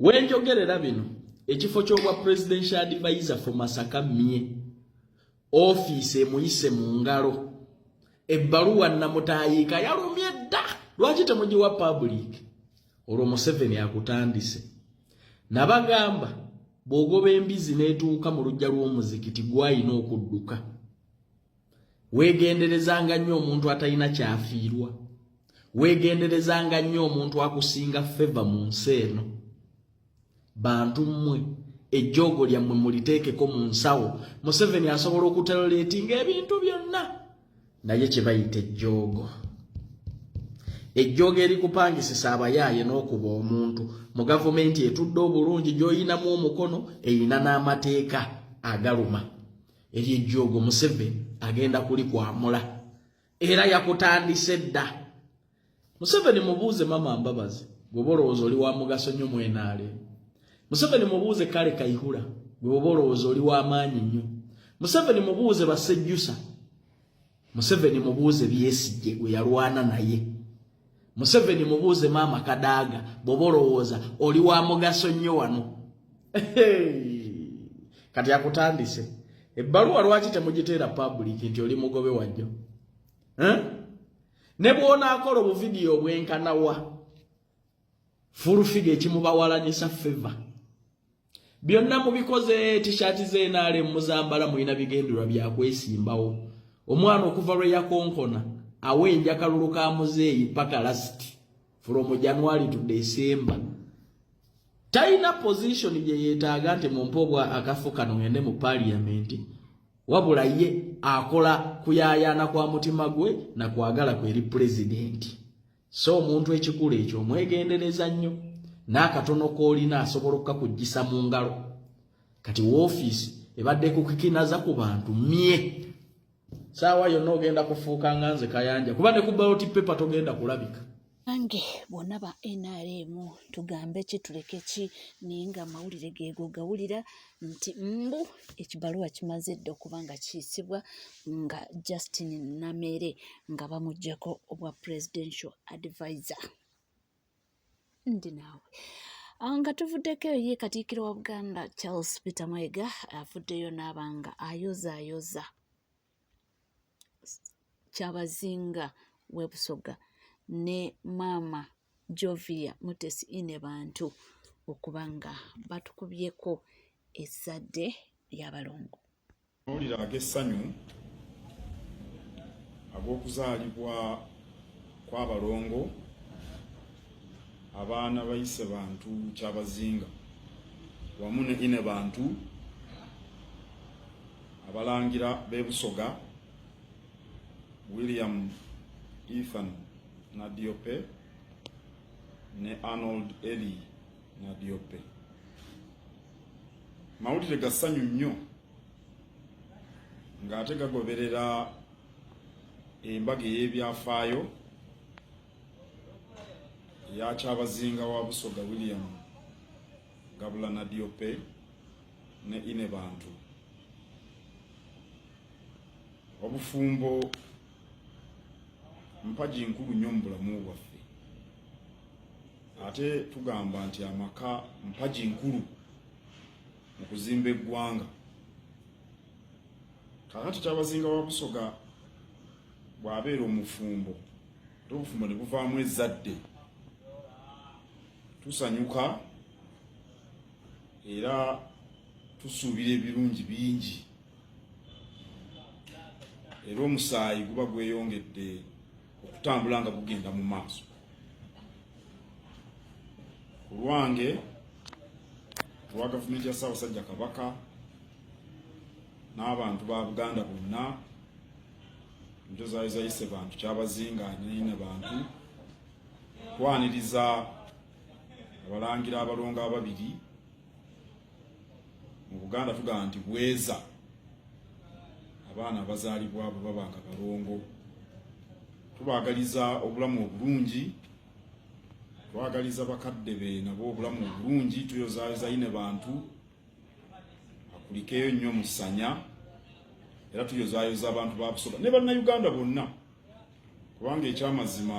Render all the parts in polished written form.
Wenjogerera bino ekifo ky'obwa presidential advisor for Masaka Mie office emuyise mu ngalo ebbaluwa namutayika yalumye dda lwaki temugiwa public olwo Museveni akutandise nabagamba bw'ogoba embizi n'etuuka mu lujja lw'omuzikiti gwayina okudduka weegenderezanga nnyo omuntu atalina kyafiirwa weegenderezanga nnyo omuntu akusinga favor mu nsi eno bantu mmwe ejjogo lyammwe muliteekeko mu nsawo Museveni asobola okuteroleetinga ebintu byonna naye kye bayita ejjogo ejjogo erikupangisisa abayaaye n'okuba omuntu mu gavumenti etudde obulungi gy'oyinamu omukono eyina n'amateeka agaluma eri ejjogo Museveni agenda kulikwamula era yakutandise dda Museveni mubuuze mama Mbabazi bw'oba olowooza oli wa mugaso nnyo mwenaale Museveni mubuuze Kale Kaihura bw'oba olowooza oli w'amaanyi nnyo Museveni mubuuze Basejjusa Museveni mubuuze Besigye gwe yalwana naye Museveni mubuuze Maama Kadaaga bw'oba olowooza oli wa mugaso nnyo wano kati akutandise ebbaluwa lwaki temugiteera public nti oli mugobe wajjo ne bw'onaakola obuvidiyo obwenkanawa furufiga ekimubawalanyisa favor byonna mubikoze t-shirt z'enaale muzambala mulina bigendererwa byakwesimbawo omwana okuva lwe yakonkona awenja kalulu ka muzeeyi paka lasti from January to December talina position gye yeetaaga nti mumpobwa akafu kano ngende mu parliament wabula ye akola kuyaayana kwa mutima gwe na kwagala kweri president so omuntu ekikulu ekyo omwegendereza nnyo n'akatono k'olina asobola okukakugisa mu ngalo kati woofiisi ebadde kukikinaza ku bantu mye saawa yonna ogenda kufuuka nga nze Kayanja kuba ne ku ballot paper togenda kulabika Ange bonna ba NRM tugambe ki tuleke ki naye nga amawulire geego gawulira nti mbu ekibaluwa kimaze dda okuba nga kiyisibwa nga Justin Namere nga bamuggyako obwa presidential advisor ndi naawe nga tuvuddeko ye Katikkiro wa Buganda Charles Peter Mayiga afuddeyo n'abanga ayozaayoza Kyabazinga Webusoga ne Maama Jovia Mutesi ine bantu okubanga batukubyeko ezzadde ly'abalongo mawulire ag'essanyu ag'okuzaalibwa kw'abalongo abaana bayise bantu Kyabazinga wamu ne ine bantu abalangira b'ebusoga William Ethan Nadiope ne Arnold Eli Nadiope mawulire gassanyu nnyo ng'ate gagoberera embaga ey'ebyafaayo eya Kyabazinga wa Busoga William Gabula Nadiope ne ine bantu obufumbo mpaji nkulu nnyo mu bulamu bwaffe ate tugamba nti amaka mpaji nkulu mu kuzimba eggwanga kakati Kyabazinga wa Busoga bw'abeera omufumbo ate obufumbo ne buvaamu ezzadde tusanyuka era tusuubira ebirungi bingi era omusaayi guba gweyongedde okutambula nga gugenda mu maaso ku lwange lwa gavumenti ya Ssaabasajja Kabaka n'abantu ba Buganda bonna njo zaayise bantu Kyabazinga ne bantu twaniriza abalangira abalongo ababiri mu Buganda tugamba nti bweza abaana abazaalibwa abo babanga balongo tubaagaliza obulamu obulungi twagaliza bakadde be nabo obulamu obulungi tuyozaayoza ine bantu akulikeyo nnyo mu ssanya era tuyozaayoza abantu ba Busoga ne bannayuganda bonna kubanga ekyamazima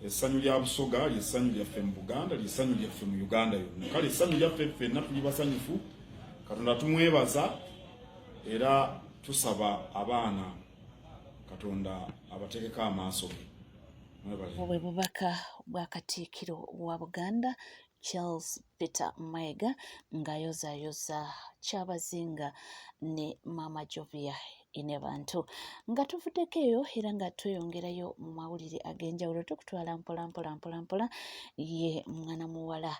essanyu lya Busoga lyessanyu lyaffe mu Buganda lyessanyu lyaffe mu Uganda yonna kale essanyu lyaffe ffenna tuli basanyufu Katonda tumwebaza era tusaba abaana Katonda abateekeko amaaso ge obwe bubaka bwa Katikkiro wa Buganda Charles Peter Mayiga ng'ayozayoza Kyabazinga ne Mama Jovia Inebantu nga tuvuddeko eyo era nga tweyongerayo mu mawulire ag'enjawulo tukutwala mpola ye mwana muwala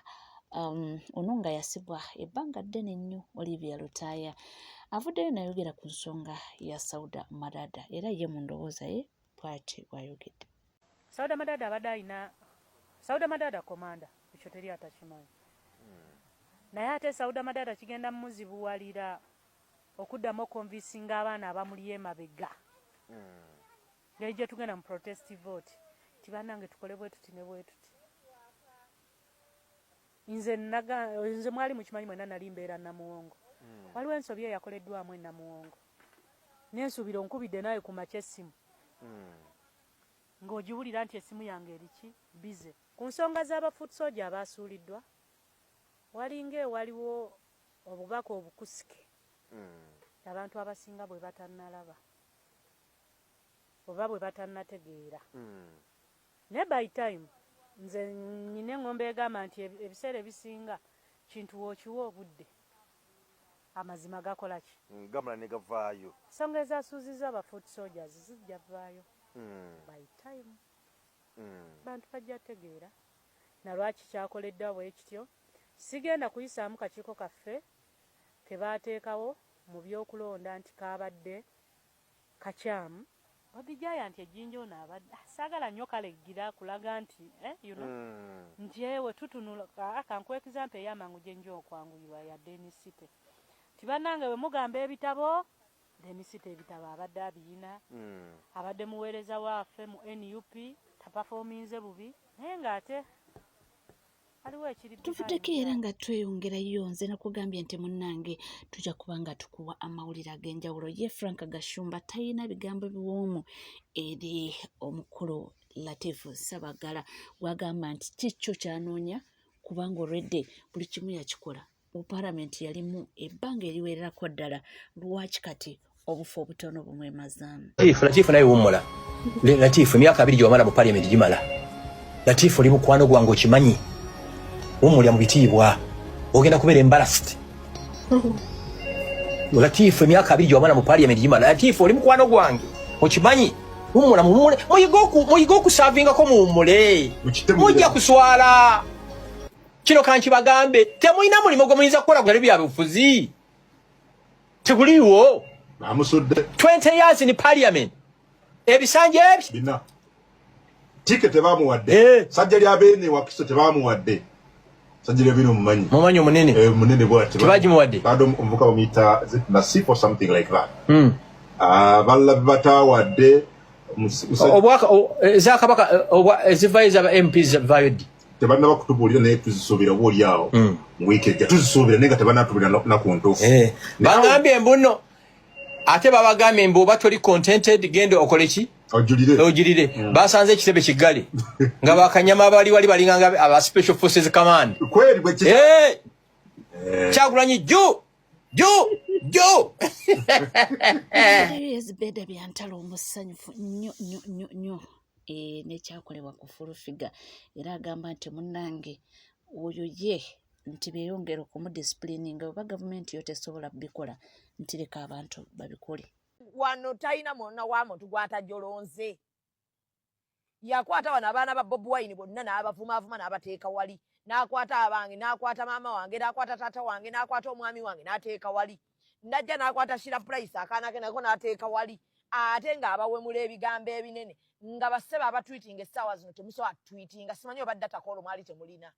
ono nga yasibwa ebbanga ddene nnyo Olivia Lutaaya avuddeyo nayogera ku nsonga ya Sauda Madada era ye mu ndowooza ye bw'ati bw'ayogedde. Sauda Madada abadde alina Sauda Madada komanda ekyo teri atakimanyi naye ate Sauda Madada kigenda mmuzibuwalira okuddamu okonvisinga abaana abamuli emabega ngeri gye tugenda mu protest vote tibannange tukole bwe tuti ne bwe tuti nze mwali mukimanyi mwena nali mbeera Namuwongo waliwo ensobi eyakoleddwamu Namuwongo n'ensuubira onkubidde nawe ku makya essimu ng'ogiwulira nti essimu yange eriki bize ku nsonga z'abafuut soja abaasuuliddwa walinga waliwo obubaka obukusike abantu abasinga bwe batannalaba oba bwe batannategeera ne by time nze nyine engombe egamba nti ebiseera ebisinga kintu wookiwa obudde amazima gakola ki gamala ne gavaayo ensonga ezaasuuziza abafuut soldiers zijja vaayo by time bantu bajja tegeera na lwaki kyakoleddwa bwe kityo sigenda kuyisaamu kakiiko kaffe kebaateekawo mu byokulonda nti kaabadde kakyamu Babijaya nti ejjinja ono abadde saagala nnyo kaleggira kulaga nti nti ewe tutunula akankuwa example ey'amangu gye nja okwanguyirwa ya Denisite tibannange bwe mugamba ebitabo Denisite ebitabo abadde abiyina abadde muweereza waffe mu NUP tapafominze bubi naye ng'ate tuvuddeko era nga tweyongerayo nze nakugambye nti munnange tujja kuba nga tukuwa amawulire ag'enjawulo ye Frank Gashumba talina bigambo biwoomu eri omukulu Latifu Sabagala gwagamba nti kikyo kyanoonya kubanga olwedde buli kimu yakikola mu paalamenti yalimu ebbanga eriwererako ddala lwaki kati obufu obutono bumwemazaamu Latifu naye wummula Latifu emyaka 2 gy'omala mu paalamenti gimala Latifu oli mukwano gwange okimanyi umulya mu bitiibwa ogenda kubeera embarrassed Latifu emyaka 2 gy'omala mu paalamenti gimala Latifu oli mukwano gwange okimanyi umula muyiga okusaavingako muwummule mujja kuswala kino kankibagambe temulina mulimu gwe muyinza kukola gulali byabufuzi teguliiwo 20 years in parliament ebisanja ebi bina tike tebamuwadde sajja lya Beene Wakiso tebamuwadde sajja lya bino mumanyi munene munene bwati tebagimuwadde bado omuvuka bamuyita Nasif or something like that balla batawadde obwaka zakabaka ezivaiza ba MPs vayodi tebanna bakutubulira naye tuzisuubira bwoli awo mu wiiki ejja tuzisuubira naye nga tebanatubulira naku ntuufu bangambye embuno ate babagambye mbu oba toli contented genda okole ki ojulire basanze ekitebe kiggale nga bakanyama abali wali balinganga aba special forces command kweli bwe Kyagulanyi jo ezibedda byantala omusanyufu nnyo nekyakolebwa ku Fulufiga era agamba nti munnange oyo ye nti beeyongera okumudisciplininga oba gavumenti yo tesobola bikola nti leka abantu babikole wano talina mwonna wa muntu gwatajolonze yakwata wano abaana ba Bobi Wine bonna n'abavumaavuma n'abateeka wali n'akwata abange n'akwata maama wange n'akwata taata wange n'akwata omwami wange n'ateeka wali najja n'akwata Shira Price akaana ke nako n'ateeka wali ate ng'abawemula ebigambo ebinene nga bassebe abatwitinga essaawa zino temusobola tweetinga simanyi oba data call mwali temulina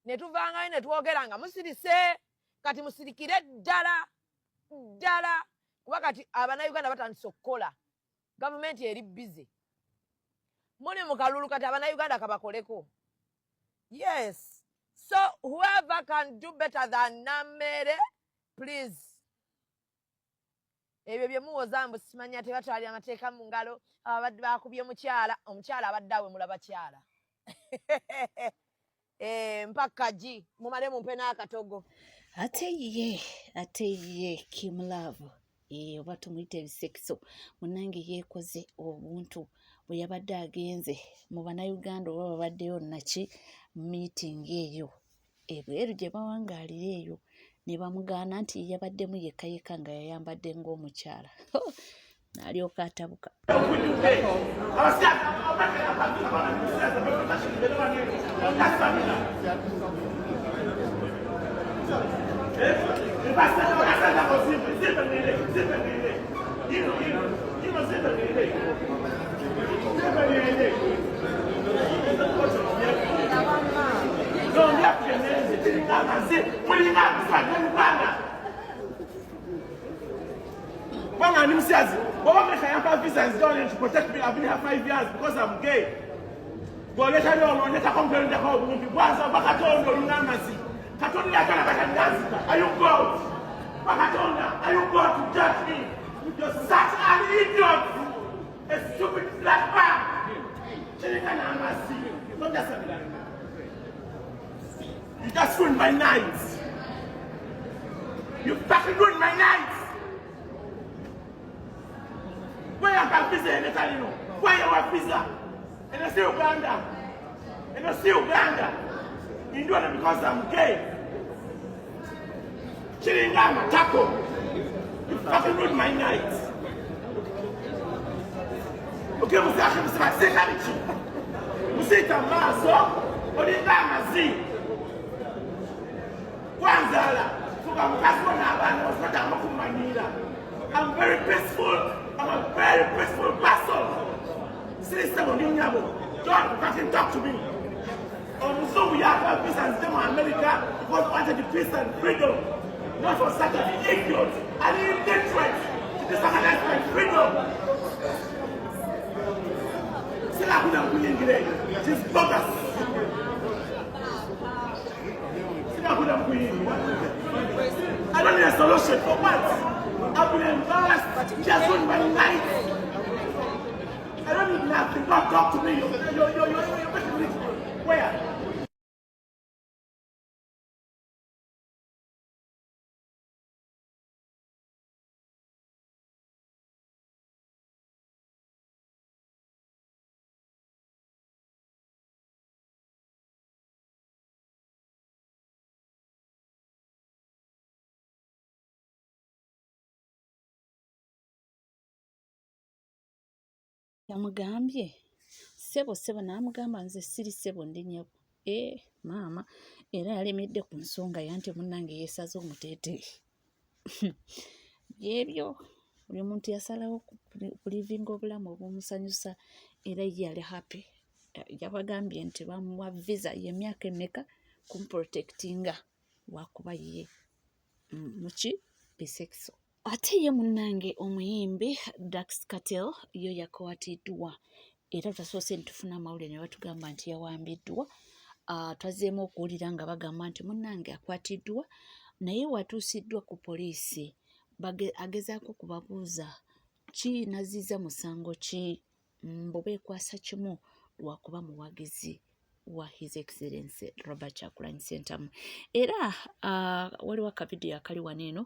ne tuvangayo ne twogera nga musirise kati musirikire ddala kuba kati Abannayuganda batandise okukola gavumenti eri bize muli mu kalulu kati Abannayuganda kabakoleko yes so whoever can do better than Namere please ebyo bye muwoza mbu simanya tebatwalira amateeka mu ngalo ababadde bakubye omukyala abadde awe mulaba kyala mpaka gi mumale mumpe n'akatogo ate ye Kim Love oba tumuyita ebisekiso munnange yeekoze obuntu bwe yabadde agenze mu bannayuganda oba babaddeyo naki meeting eyo ebweru gye bawangaalira eyo ne bamugaana nti yabaddemu yekka nga yayambadde ng'omukyala n'alyoka atabuka. When I'm says, "Oh, my Kayampa visa is done to protect me. I've been here 5 years because I'm gay." But let her know, let her complain the whole movie. Once I'm back at home, you know, Nancy. Katonia, are you God? Bakatona, are you God to judge me? You're such an idiot, a stupid black man. Don't just say that. You just ruined my nights. You fucking ruined my nights. Why you have visa in Italy? Why you have visa? And I say Uganda. And I say Uganda. You do it because I'm gay. Chiringama, Taco. You fucking ruined my nights. Okay, Musaka, Sekarichi. Musika Maso. Odingama Z. Kwanzala. I'm very peaceful. I'm a very peaceful person. Sister, don't fucking talk to me. So we have peace and stay in America because we wanted the peace and freedom. Not for such an idiot and illiterate to disorganize my freedom. Sila kuna mkuingile. She's bogus. Sila kuna mkuingile. I don't need a solution for what? I've been embarrassed just on my night. I don't need nothing. Don't talk to me. You're making me. Where? Yamugambye sebo n'amugamba nze siri sebo ndi nnyabo maama era yalemedde ku nsonga yanti munnange yeesaze omuteeteeyi byebyo buli muntu yasalawo kulivinga obulamu obwomusanyusa era yali happy yabagambye nti bamuwa visa y'emyaka emeka kumprotectinga wakuba ye muki bisekiso. Ate ye munnange omuyimbi Dax Cartel yo yakwatiddwa era twasoose ntufuna amawulire ne batugamba nti yawambiddwa. Twazeemu okuwulira nga bagamba nti munnange akwatiddwa naye watuusiddwa ku poliisi agezaako kubabuuza ki naziza musango ki mbu beekwasa kimu lwakuba muwagizi wa His Excellency Robert Kyagulanyi Ssentamu. Era waliwo akavidiyo akali wano eno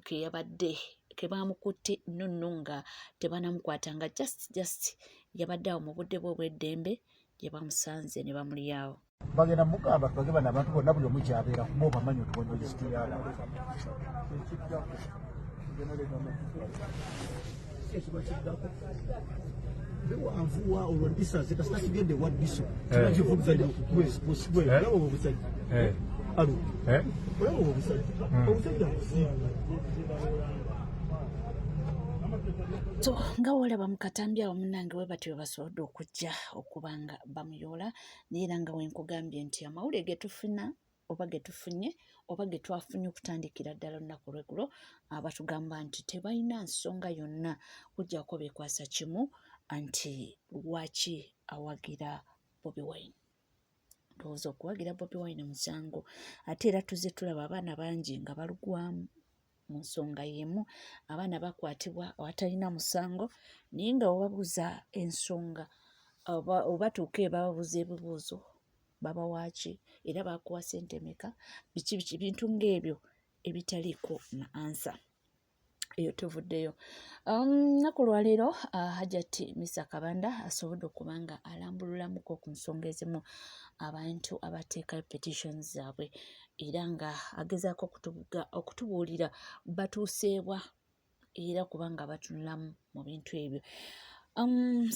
keyabadde ke baamukutte nno nga tebanamukwata nga just yabadde awo mu budde bwe obw'eddembe gye bamusanze ne bamulyawo. Bagenda mugamba tubage bano abantu bonna buli omu kyabeera kuba obamanyi otubona ogisitiyala bewanvuwa olwo ndisaze kasita kigende wa diso kibagivuguzanya okukwesibwe olaba obusajja alo olaba obusajja So nga wolaba mu katambi awo munnange we batyo basobodde okujja okuba nga bamuyoola naye era nga wenkugambye nti amawulire ge tufuna oba ge tufunye oba ge twafunye okutandikira ddala olunaku lweggulo batugamba nti tebalina nsonga yonna kujjako beekwasa kimu anti lwaki awagira Bobi Wine. Ndowooza okuwagira Bobi Wine musango ate era tuzze tulaba abaana bangi nga balugwamu mu nsonga y'emu abaana bakwatibwa awatalina musango naye nga webabuuza ensonga oba tuuke bababuuza ebibuuzo baba waaki era bakuwa ssente meka biki bintu ng'ebyo ebitaliiko na ansa eyo tuvuddeyo. Nnaku lwaleero Hajjati Misa Kabanda asobodde okuba nga alambululamuko ku nsonga ezimu abantu abateekayo petitions zaabwe era nga agezaako okutubuulira batuuseebwa era kubanga batunulamu mu bintu ebyo.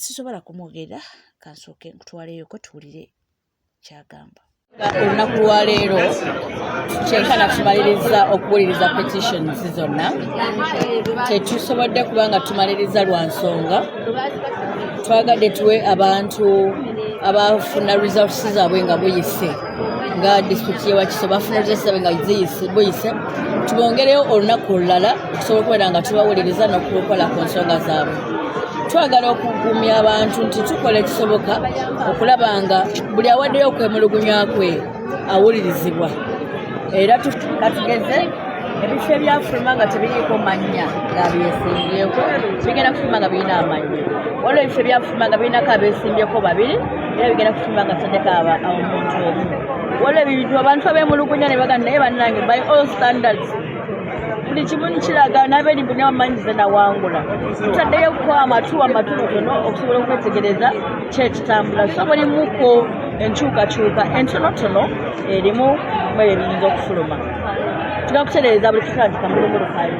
Sisobola kumwogerera kansooke nkutwaleyoko tuwulire kyagamba. Olunaku lwaleero kyenkana tumaliriza okuwuliriza petitions zonna tetusobodde kubanga tumaliriza lwa nsonga twagadde tuwe abantu abafuna results zaabwe nga buyise nga disitulikiti y'Ewakiso bafuna results zaabwe nga buyise tubongereyo olunaku olulala okusobola okubeera nga tubawuliriza n'okukola ku nsonga zaabwe. Twagala okugumya abantu nti tukola ekisoboka okulaba nga buli awaddeyo okwemulugunya kwe awulirizibwa era katugeze ebifo ebyafuluma nga tebiriiko mannya gabyesimbyeko bigenda kufuluma nga birina amannya waliwo ebifo ebyafuluma nga birinako abeesimbyeko babiri era bigenda kufuluma nga taddeko omuntu omu waliwo ebintu abantu abeemulugunya ne bagamba naye bannange by all standards buli kimu nkiraga n'abeerimbu n'abamanyize nawangula tutaddeyo ko amatu tono okusobola okwetegereza kyekitambula so bulimuko enkyukakyuka entonotono erimu mwebyo ebiyinza okufuluma tugakutereeza buli kikaa nti kamulumulukayo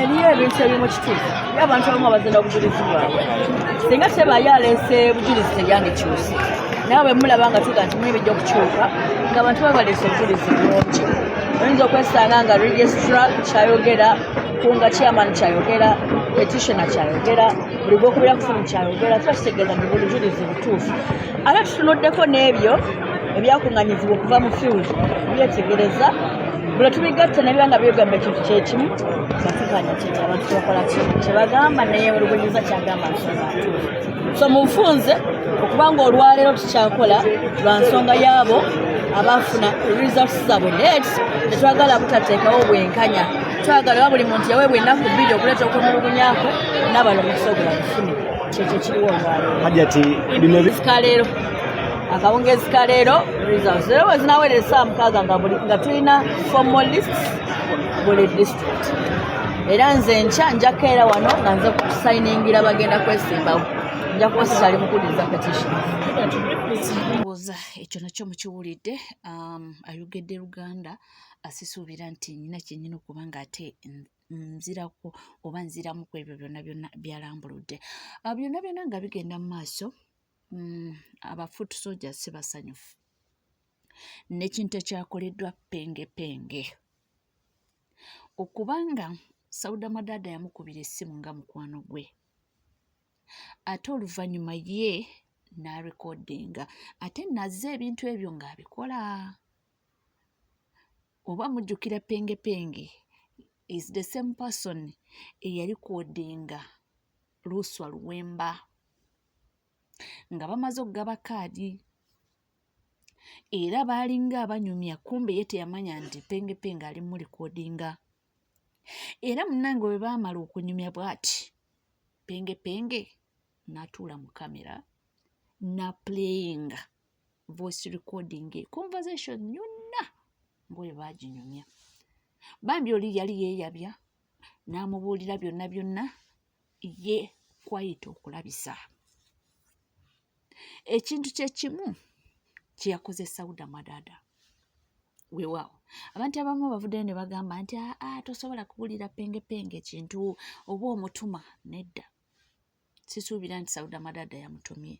eriyo ebintu ebimu kituufu ye abantu abamu abazenda obujulizi bwabwe singa tebayo aleese bujulizi tebyange kyusi naye bwe mulaba nga tuga nti mulimu bijja okukyuka ng'abantu babaleese obujulizi bulungi oyinza okwesanga nga registra kyayogera kunga chairman kyayogera petitioner kyayogera buli gwokubira kufumu kyayogera tuba kitegeeza nti bujulizi butuufu ate tutunuddeko n'ebyo ebyakuŋŋanyizibwa okuva mu field byetegereza buli tubigatta nebiba nga byegamba ekintu kyekimu batukanya kiti abantu kyebakola kyebagamba neyemulugunyiza kyagamba nsonga ntuufu so munfunze okubanga olwaleero tukyakola lwa nsonga yaabo abafuna results zaabwe net tetwagala butateekawo bwenkanya twagala buli muntu yaweebwa ennaku bbiri okuleeta okwemulugunyako n'abala omukisogola bufune kyekyo kiriwo olwaleero kaleero akawungezi kaleero results era bwezinaweerera essaawa mukaaga nga tulina formal list buli district era nze nkya njakeera wano nga nze kusayiningira bagenda kwesimbawo nja kuba sikyali mukuliriza petitionboza ekyo nakyo mukiwulidde ayogedde Luganda asisuubira nti nina kyenyina okuba nga ate nzirako oba nziramu ku ebyo byonna byonna byalambuludde byonna byonna nga bigenda mu maaso abafoot soldiers si basanyufu n'ekintu ekyakoleddwa pengepenge okubanga Sauda Madada yamukubira essimu nga mukwano gwe ate oluvannyuma ye n'arekodinga ate nazze ebintu ebyo ng'abikola oba mujjukira pengepenge is the same person eyalikodinga Luswa Luwemba nga bamaze okugaba kaadi era baalinga abanyumya kumbe ye teyamanya nti pengepenge ali mu likodinga era munnange bwe baamala okunyumya bw'ati pengepenge n'atuula mu kamera n'aplayinga voice recording conversation yonna bwe baaginyumya bambi oli yali yeeyabya n'amubuulira byonna byonna ye kwayita okulabisa ekintu kyekimu kyeyakoze Sauda Madada weewaawo abantu abamu bavuddeyo ne bagamba nti tosobola kuwulira pengepenge ekintu oba omutuma nedda sisuubira nti Sauda Madada yamutumye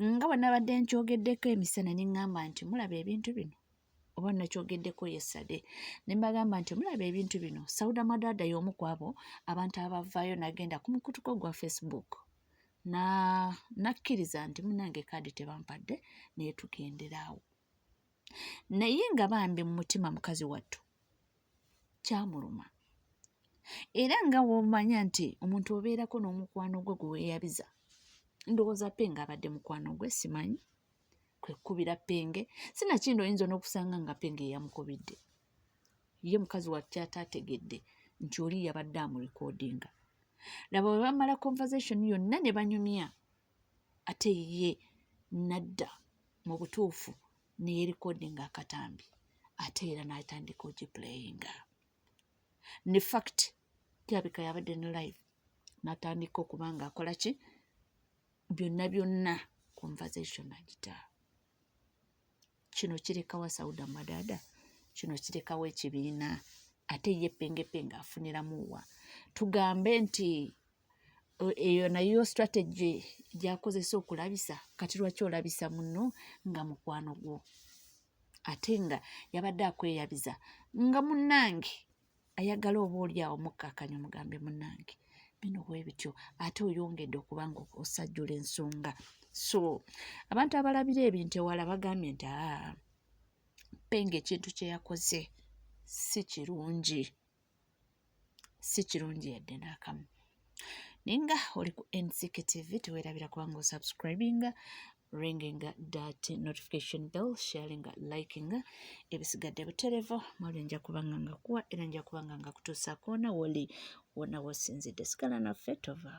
nga bwe nabadde nkyogeddeko emisana ne ŋŋamba nti mulaba ebintu bino oba nakyogeddeko yesade ne mbagamba nti mulaba ebintu bino Sauda Madada y'omu ku abo abantu abavaayo n'agenda ku mukutuko gwa Facebook nakkiriza nti munange kaadi tebampadde naye tugenderaawo naye nga bambi mu mutima mukazi wattu kyamuluma era nga womanya nti omuntu obeerako n'omukwano gwe gwe weeyabiza ndowooza pe nga abadde mukwano gwe simanyi kwekubira Penge sinakindo oyinza n'okusanga nga Penge yamukubidde ye mukazi wa kyataategedde nti oli yabadde amurekodinga laba bwe bamala conversation yonna ne banyumya ate ye nadda mu butuufu ne yerekodinga akatambi ate era n'atandika ogiplayinga ne fact kirabika yabadde ne live n'atandika okuba nga akola ki byonna conversation agita kino kirekawa Sauda Madada kino kirekawo ekibiina ate ye Penge afuniramu wa tugambe nti eyo nayo strategy gyakozesa okulabisa kati lwaki olabisa muno nga mukwano gwo ate nga yabadde akweyabiza nga munnange ayagala oba oli awo mukkakanya mugambe munnange bino bwe bityo ate oyongedde okuba nga osajjula ensonga so abantu abalabira ebintu ewala bagambye nti Penge ekintu kye yakoze si kirungi yadde n'akamu ninga oli ku NCK TV teweerabira kubanga osubscribinga ringinga that notification bell sharinga likinga ebisigadde buterevo mwali nja kubanga nga kuwa era nja kubanga nga kutuusa koona woli wona wasinzidde sikala naffe tova